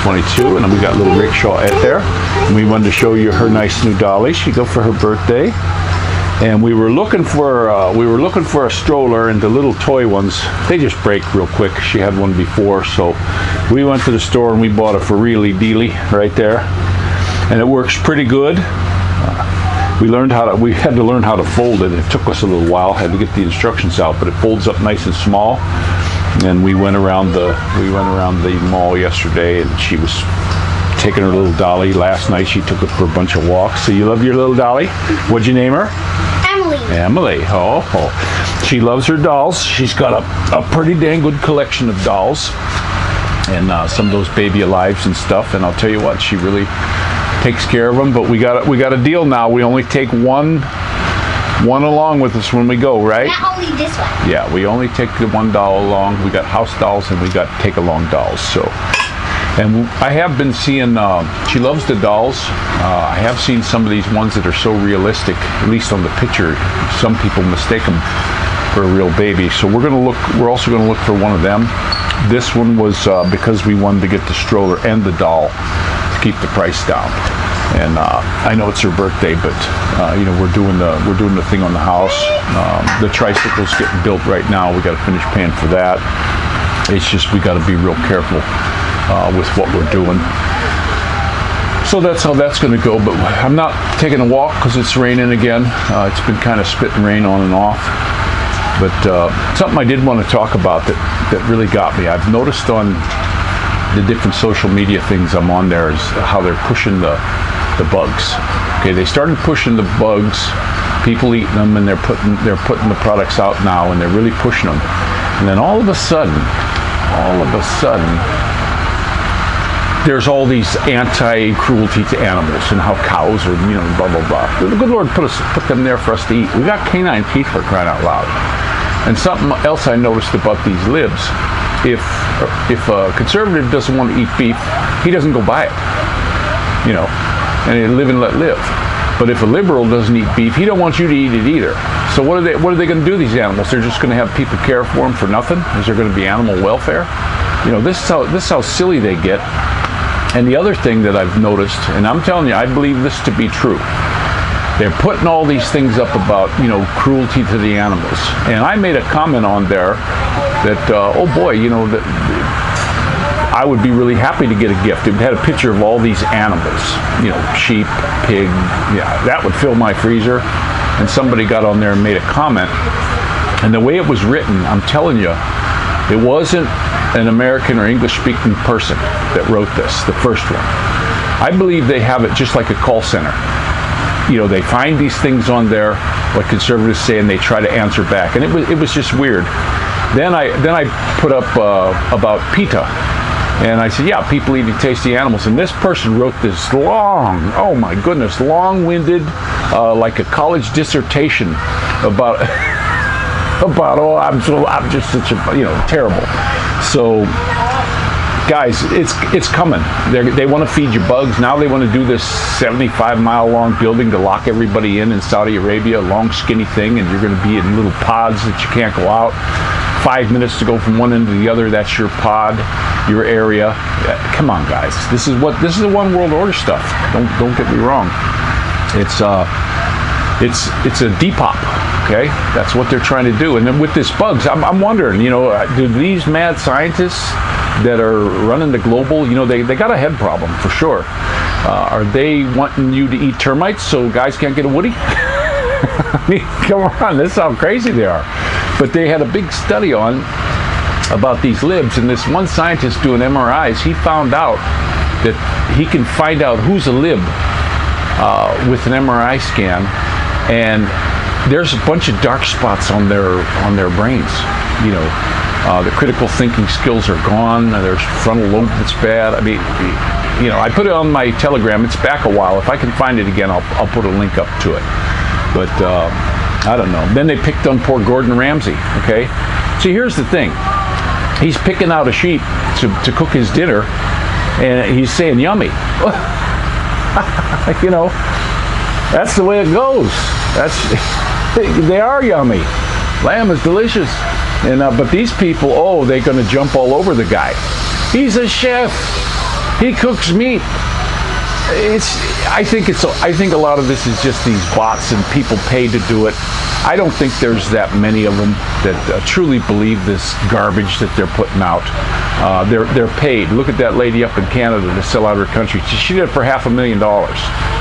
2022, and we got little rickshaw at there. And we wanted to show you her nice new dolly. She go for her birthday, and we were looking for a stroller, and the little toy ones, they just break real quick. She had one before, so we went to the store and we bought a for really dealy right there, and it works pretty good. We had to learn how to fold it. It took us a little while. Had to get the instructions out, but it folds up nice and small. And we went around the mall yesterday, and she was taking her little dolly. Last night she took it for a bunch of walks. So you love your little dolly? What'd you name her? Emily. Emily. Oh. She loves her dolls. She's got a pretty dang good collection of dolls, and some of those Baby Alives and stuff. And I'll tell you what, she really takes care of them. But we got a deal now. We only take one along with us when we go, right? Not only this one. Yeah, we only take the one doll along. We got house dolls and we got take along dolls. So, and I have been seeing. She loves the dolls. I have seen some of these ones that are so realistic, at least on the picture. Some people mistake them for a real baby. So we're also gonna look for one of them. This one was because we wanted to get the stroller and the doll to keep the price down. And I know it's her birthday, but we're doing the thing on the house. The tricycle's getting built right now. We got to finish paying for that. It's just we got to be real careful with what we're doing. So that's how that's going to go. But I'm not taking a walk because it's raining again. It's been kind of spitting rain on and off. But something I did want to talk about that really got me. I've noticed on the different social media things I'm on there is how they're pushing the bugs. Okay, they started pushing the bugs, people eating them, and they're putting the products out now, and they're really pushing them. And then all of a sudden, there's all these anti-cruelty to animals and how cows are, blah blah blah. The good Lord put them there for us to eat. We got canine teeth, for crying out loud. And something else I noticed about these libs: if a conservative doesn't want to eat beef, he doesn't go buy it. And they live and let live. But if a liberal doesn't eat beef, he don't want you to eat it either. So what are they going to do, these animals? They're just going to have people care for them for nothing? Is there going to be animal welfare? This is how silly they get. And the other thing that I've noticed, and I'm telling you, I believe this to be true, they're putting all these things up about, cruelty to the animals. And I made a comment on there that, oh boy, that I would be really happy to get a gift. It had a picture of all these animals, sheep, pig. Yeah, that would fill my freezer. And somebody got on there and made a comment. And the way it was written, I'm telling you, it wasn't an American or English-speaking person that wrote this, the first one. I believe they have it just like a call center. They find these things on there, what conservatives say, and they try to answer back. And it was just weird. Then I put up about PETA. And I said, yeah, people eating tasty animals. And this person wrote this long-winded, like a college dissertation about, I'm just such a, terrible. So, guys, it's coming. They want to feed you bugs. Now they want to do this 75-mile-long building to lock everybody in Saudi Arabia, a long, skinny thing, and you're going to be in little pods that you can't go out. 5 minutes to go from one end to the other. That's your pod, your area. Come on, guys. This is a one world order stuff. Don't get me wrong. It's a depop. Okay, that's what they're trying to do. And then with this bugs, I'm wondering, do these mad scientists that are running the global, they got a head problem for sure. Are they wanting you to eat termites so guys can't get a woody? I mean, come on, this is how crazy they are. But they had a big study on about these libs, and this one scientist doing MRIs, he found out that he can find out who's a lib with an MRI scan, and there's a bunch of dark spots on their brains. The critical thinking skills are gone. There's frontal lobe that's bad. I mean, I put it on my Telegram. It's back a while. If I can find it again, I'll put a link up to it. But I don't know. Then they picked on poor Gordon Ramsay. Okay, see, here's the thing. He's picking out a sheep to cook his dinner, and he's saying yummy. That's the way it goes. They are yummy. Lamb is delicious. And but these people, they're going to jump all over the guy. He's a chef. He cooks meat. I think a lot of this is just these bots and people paid to do it. I don't think there's that many of them that truly believe this garbage that they're putting out. They're paid. Look at that lady up in Canada to sell out her country. She did it for $500,000.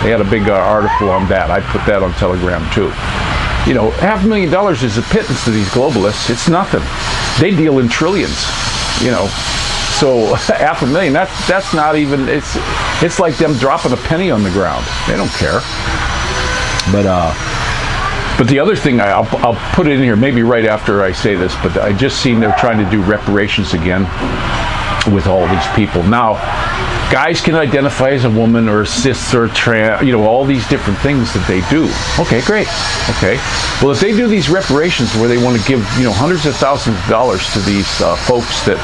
They had a big article on that. I put that on Telegram too. You know, $500,000 is a pittance to these globalists. It's nothing. They deal in trillions. You know. So $500,000, that's not even, it's like them dropping a penny on the ground. They don't care. But the other thing, I'll put it in here maybe right after I say this, but I just seen they're trying to do reparations again with all these people. Now, guys can identify as a woman or a cis or a trans, you know, all these different things that they do. Okay, great. Okay. Well, if they do these reparations where they want to give, you know, hundreds of thousands of dollars to these folks that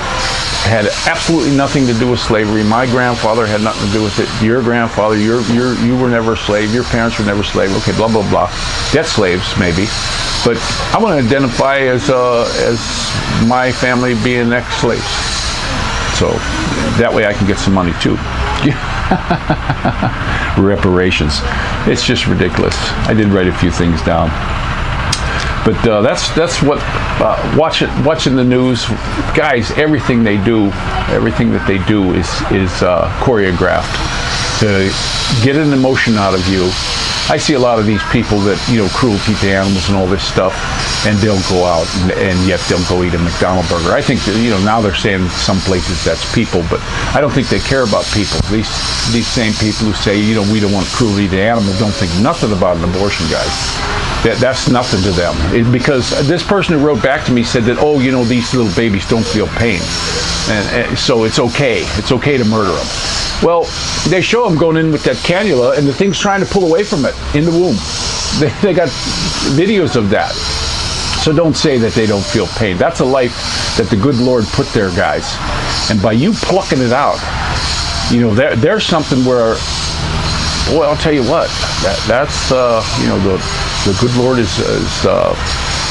had absolutely nothing to do with slavery. My grandfather had nothing to do with it. Your grandfather, you were never a slave. Your parents were never slaves. Okay, blah blah blah. Debt slaves maybe, but I want to identify as my family being ex-slaves. So that way I can get some money too. Reparations. It's just ridiculous. I did write a few things down. But that's what watching the news, guys. Everything that they do is choreographed to get an emotion out of you. I see a lot of these people that, you know, cruelty to animals and all this stuff, and they'll go out and yet they'll go eat a McDonald's burger. I think that, you know, now they're saying some places that's people, but I don't think they care about people. These same people who say, you know, we don't want cruelty to animals don't think nothing about an abortion, guys. That's nothing to them. Because this person who wrote back to me said that, oh, you know, these little babies don't feel pain. And so it's okay. It's okay to murder them. Well, they show them going in with that cannula and the thing's trying to pull away from it in the womb. They got videos of that. So don't say that they don't feel pain. That's a life that the good Lord put there, guys. And by you plucking it out, you know, there's something where, boy, I'll tell you what, that's you know, the good Lord is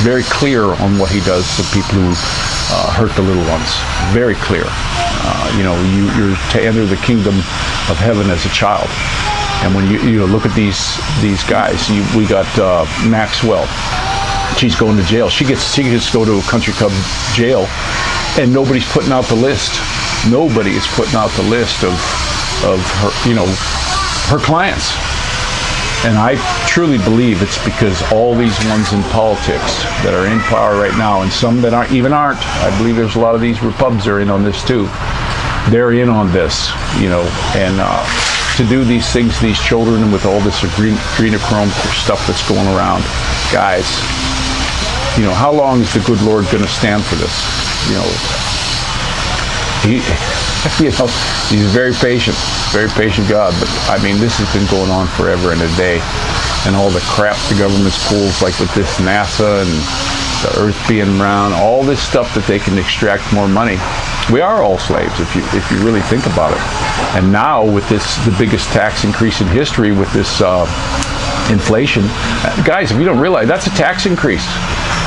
very clear on what he does to people who hurt the little ones. Very clear. You know, you're to enter the kingdom of heaven as a child. And when you look at these guys, we got Maxwell. She's going to jail. She gets to go to a country club jail, and nobody's putting out the list. Nobody is putting out the list of her, you know, her clients. And I truly believe it's because all these ones in politics that are in power right now, and some that aren't, I believe there's a lot of these Repubs are in on this too. They're in on this, you know, and to do these things to these children with all this adrenochrome stuff that's going around, guys, you know, how long is the good Lord going to stand for this? You know, you know, he's very patient God, but I mean, this has been going on forever and a day, and all the crap the government's pulls, like with this NASA and the Earth being round, all this stuff that they can extract more money. We are all slaves if you really think about it. And now with this, the biggest tax increase in history with this inflation, guys, if you don't realize, that's a tax increase.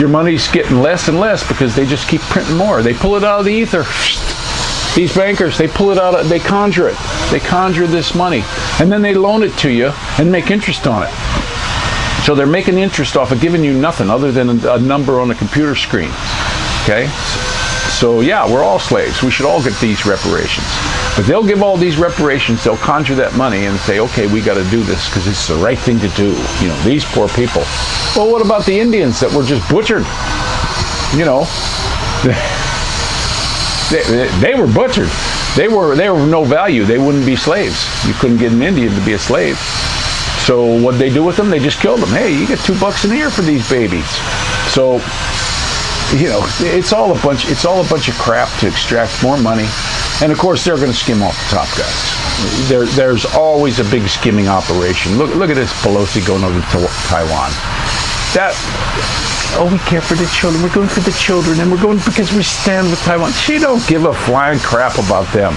Your money's getting less and less because they just keep printing more. They pull it out of the ether. These bankers, they pull it out, they conjure it. They conjure this money. And then they loan it to you and make interest on it. So they're making interest off of giving you nothing other than a number on a computer screen. Okay? So yeah, we're all slaves. We should all get these reparations. But they'll give all these reparations, they'll conjure that money and say, okay, we got to do this because it's the right thing to do. You know, these poor people. Well, what about the Indians that were just butchered? You know, they were butchered. They were of no value. They wouldn't be slaves. You couldn't get an Indian to be a slave. So what'd they do with them? They just killed them. Hey, you get $2 a year for these babies. So, you know, it's all a bunch of crap to extract more money. And of course, they're going to skim off the top, guys. There's always a big skimming operation. Look at this Pelosi going over to Taiwan. Oh, we care for the children. We're going for the children, and we're going because we stand with Taiwan. She don't give a flying crap about them.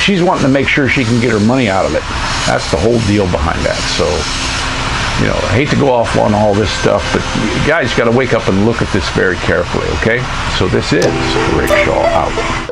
She's wanting to make sure she can get her money out of it. That's the whole deal behind that. So, you know, I hate to go off on all this stuff, but you guys got to wake up and look at this very carefully, okay? So this is Rick Shaw out.